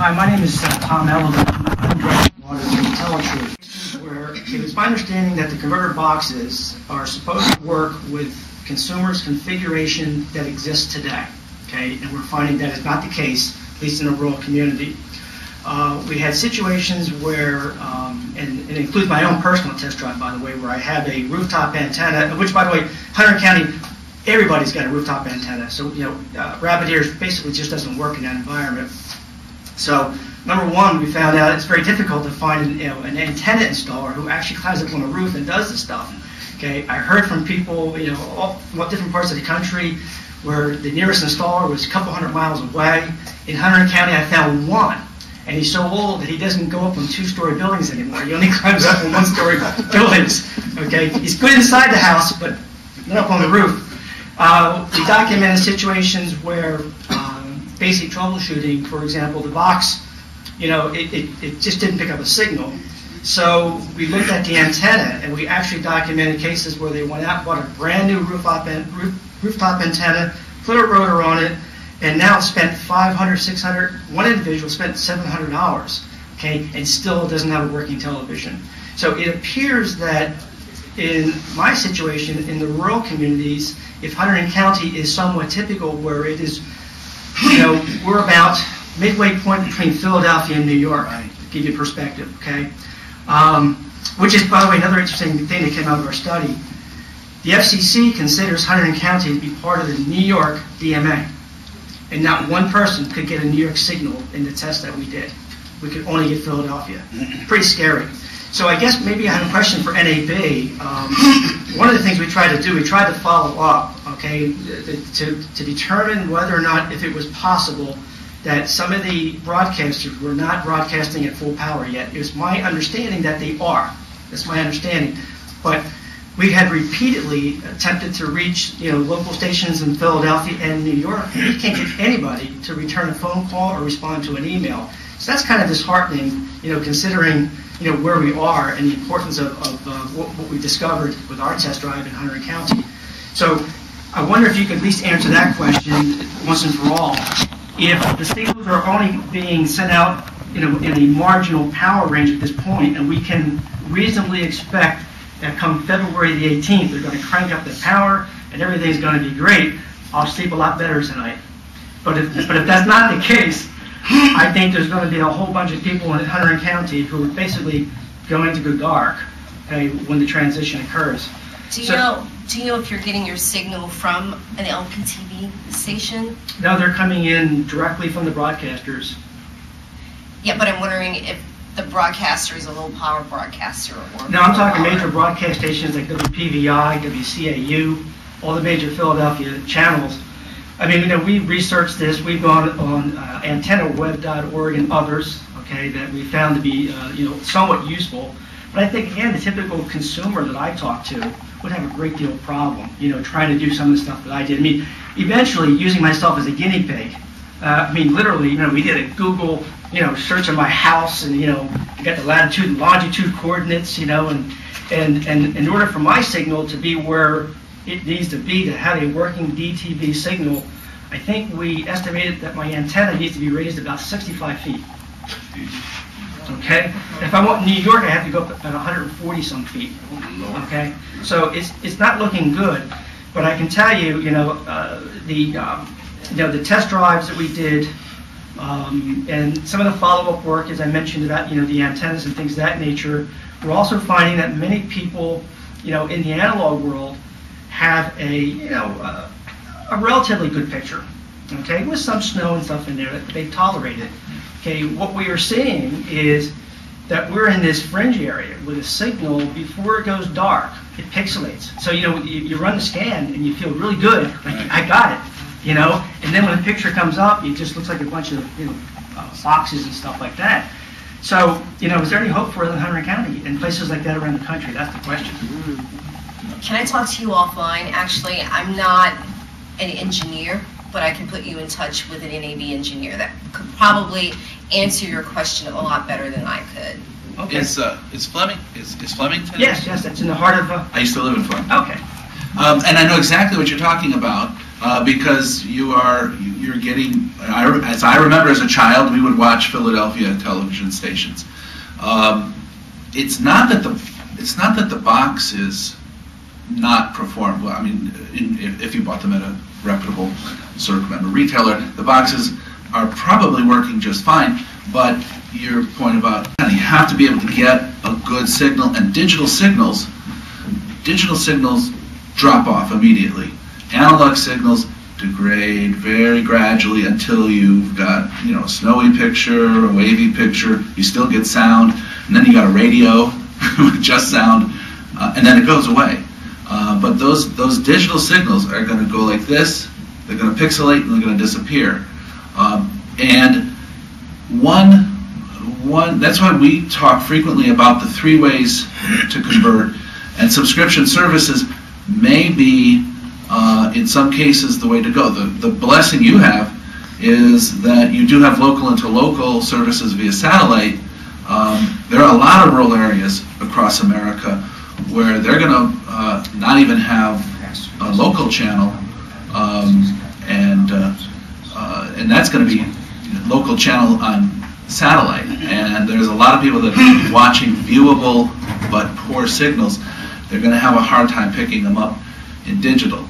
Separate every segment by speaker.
Speaker 1: Hi, my name is Tom Allibone. I'm directing water to tell the truth. Where it is my understanding that the converter boxes are supposed to work with consumers' configuration that exists today. Okay, and we're finding that is not the case, at least in a rural community. We had situations where, and it includes my own personal test drive, by the way, where I have a rooftop antenna, which, by the way, Hunter County, everybody's got a rooftop antenna. So, rabbit ears basically just doesn't work in that environment. So, number one, we found out it's very difficult to find an antenna installer who actually climbs up on a roof and does this stuff. Okay, I heard from people, all different parts of the country where the nearest installer was a couple hundred miles away. In Hunter County, I found one. And he's so old that he doesn't go up on two-story buildings anymore. He only climbs up on one-story buildings. Okay, he's good inside the house, but not up on the roof. We documented situations where basic troubleshooting, for example, the box, it just didn't pick up a signal. So we looked at the antenna, and we actually documented cases where they went out and bought a brand new rooftop antenna, put a rotor on it, and now spent $500, $600. One individual spent $700, okay, and still doesn't have a working television. So it appears that in my situation, in the rural communities, if Hunter County is somewhat typical, where it is, we're about midway point between Philadelphia and New York, to give you perspective, okay? Which is, by the way, another interesting thing that came out of our study. The FCC considers Hunter County to be part of the New York DMA. And not one person could get a New York signal in the test that we did. We could only get Philadelphia. Pretty scary. So I guess maybe I have a question for NAB. One of the things we tried to do, we tried to follow up, okay, to determine whether or not, if it was possible, that some of the broadcasters were not broadcasting at full power yet. It was my understanding that they are. That's my understanding. But we had repeatedly attempted to reach, local stations in Philadelphia and New York, and we can't get anybody to return a phone call or respond to an email. So that's kind of disheartening, considering, where we are and the importance of what we discovered with our test drive in Hunter County. So I wonder if you could at least answer that question once and for all. If the signals are only being sent out, in a marginal power range at this point, and we can reasonably expect that come February the 18th, they're going to crank up the power and everything's going to be great, I'll sleep a lot better tonight. But if that's not the case, I think there's going to be a whole bunch of people in Hunter County who are basically going to go dark, okay, when the transition occurs.
Speaker 2: Do you know if you're getting your signal from an LPTV station?
Speaker 1: No, they're coming in directly from the broadcasters. Yeah,
Speaker 2: but I'm wondering if the broadcaster is a low power broadcaster or
Speaker 1: no, I'm talking major broadcast stations like WPVI, WCAU, all the major Philadelphia channels. I mean, we researched this. We've gone on antennaweb.org and others, okay, that we found to be, somewhat useful. But I think, again, the typical consumer that I talk to would have a great deal of problem, trying to do some of the stuff that I did. I mean, eventually using myself as a guinea pig. Literally, we did a Google, search of my house, and I got the latitude and longitude coordinates, and in order for my signal to be where it needs to be to have a working DTV signal, I think we estimated that my antenna needs to be raised about 65 feet. Okay? If I want New York, I have to go up about 140 some feet. Okay? So it's not looking good, but I can tell you, the test drives that we did, and some of the follow-up work, as I mentioned about, the antennas and things of that nature, we're also finding that many people, in the analog world, have a relatively good picture, okay, with some snow and stuff in there that they tolerate it. Okay, what we are seeing is that we're in this fringe area with a signal before it goes dark, it pixelates. So you run the scan and you feel really good, like I got it, and then when the picture comes up, it just looks like a bunch of boxes and stuff like that. So is there any hope for it in Hunter County and places like that around the country? That's the question.
Speaker 2: Can I talk to you offline? Actually, I'm not an engineer, but I can put you in touch with an NAB engineer that could probably answer your question a lot better than I could.
Speaker 3: Okay. Is Flemington?
Speaker 1: Yes, that's in the heart of.
Speaker 3: I used to live in Flemington.
Speaker 1: Okay.
Speaker 3: And I know exactly what you're talking about. because you're getting. As I remember as a child, we would watch Philadelphia television stations. It's not that the box is not performed well. I mean, if you bought them at a reputable sort of retailer, the boxes are probably working just fine. But your point about you have to be able to get a good signal, and digital signals drop off immediately. Analog signals degrade very gradually until you've got a snowy picture, a wavy picture. You still get sound, and then you got a radio with just sound, and then it goes away. But those digital signals are going to go like this. They're going to pixelate and they're going to disappear. And that's why we talk frequently about the 3 ways to convert. And subscription services may be, in some cases, the way to go. The blessing you have is that you do have local-to-local services via satellite. There are a lot of rural areas across America where they're going to not even have a local channel, and that's going to be local channel on satellite. And there's a lot of people that are watching viewable but poor signals. They're going to have a hard time picking them up in digital.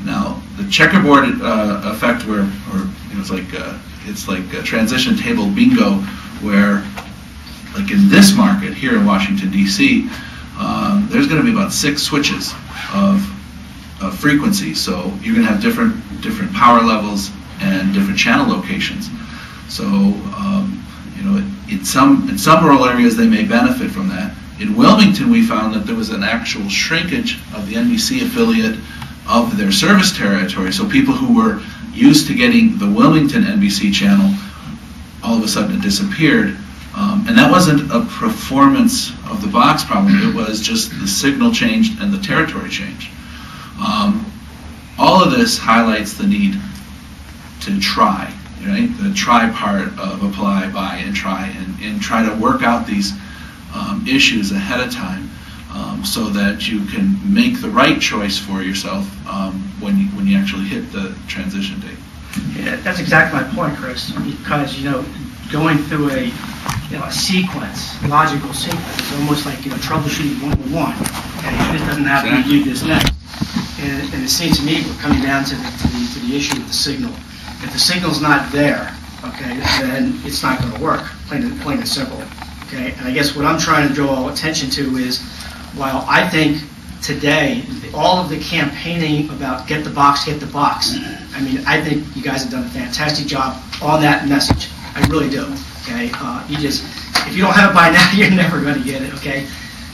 Speaker 3: Now, the checkerboard effect, it's like a transition table bingo, where, like in this market here in Washington D.C., there's going to be about 6 switches of frequency. So you're going to have different power levels and different channel locations. So in some rural areas they may benefit from that. In Wilmington, we found that there was an actual shrinkage of the NBC affiliate of their service territory. So people who were used to getting the Wilmington NBC channel, all of a sudden it disappeared. And that wasn't a performance of the box problem. It was just the signal changed and the territory changed. All of this highlights the need to try, right? The try part of apply, buy, and try, and try to work out these issues ahead of time, so that you can make the right choice for yourself when you actually hit the transition date.
Speaker 1: Yeah, that's exactly my point, Chris. Because going through a sequence, logical sequence, it's almost like troubleshooting 101. Okay, this doesn't happen, you do this next. And it seems to me we're coming down to the issue of the signal. If the signal's not there, okay, then it's not going to work. Plain and simple. Okay, and I guess what I'm trying to draw attention to is, while I think today all of the campaigning about get the box, I mean, I think you guys have done a fantastic job on that message. I really do. Okay, if you don't have it by now, you're never going to get it. Okay,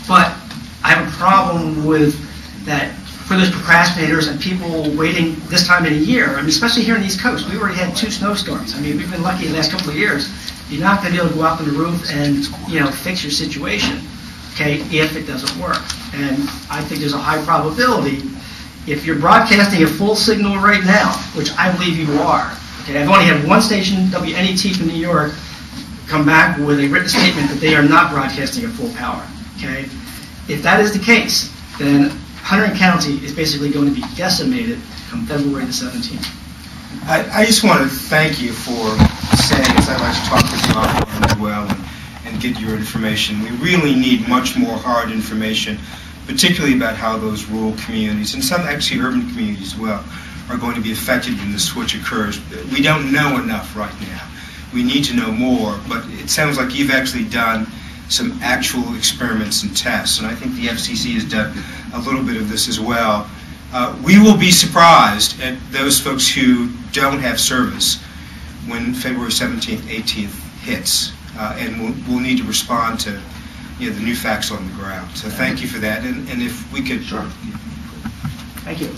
Speaker 1: but I have a problem with that for those procrastinators and people waiting this time of the year. I mean, especially here on the East Coast, we already had 2 snowstorms. I mean, we've been lucky the last couple of years. You're not going to be able to go out on the roof and fix your situation, okay, if it doesn't work. And I think there's a high probability, if you're broadcasting a full signal right now, which I believe you are. Okay, I've only had one station, WNET from New York, come back with a written statement that they are not broadcasting at full power. Okay, if that is the case, then Hunter County is basically going to be decimated come February the 17th.
Speaker 4: I just want to thank you for saying, as I like to talk with you offline as well and get your information. We really need much more hard information, particularly about how those rural communities, and some actually urban communities as well, are going to be affected when the switch occurs. We don't know enough right now. We need to know more, but it sounds like you've actually done some actual experiments and tests, and I think the FCC has done a little bit of this as well. We will be surprised at those folks who don't have service when February 17th, 18th hits, and we'll need to respond to the new facts on the ground. So thank you for that, and if we could...
Speaker 1: Sure. Thank you.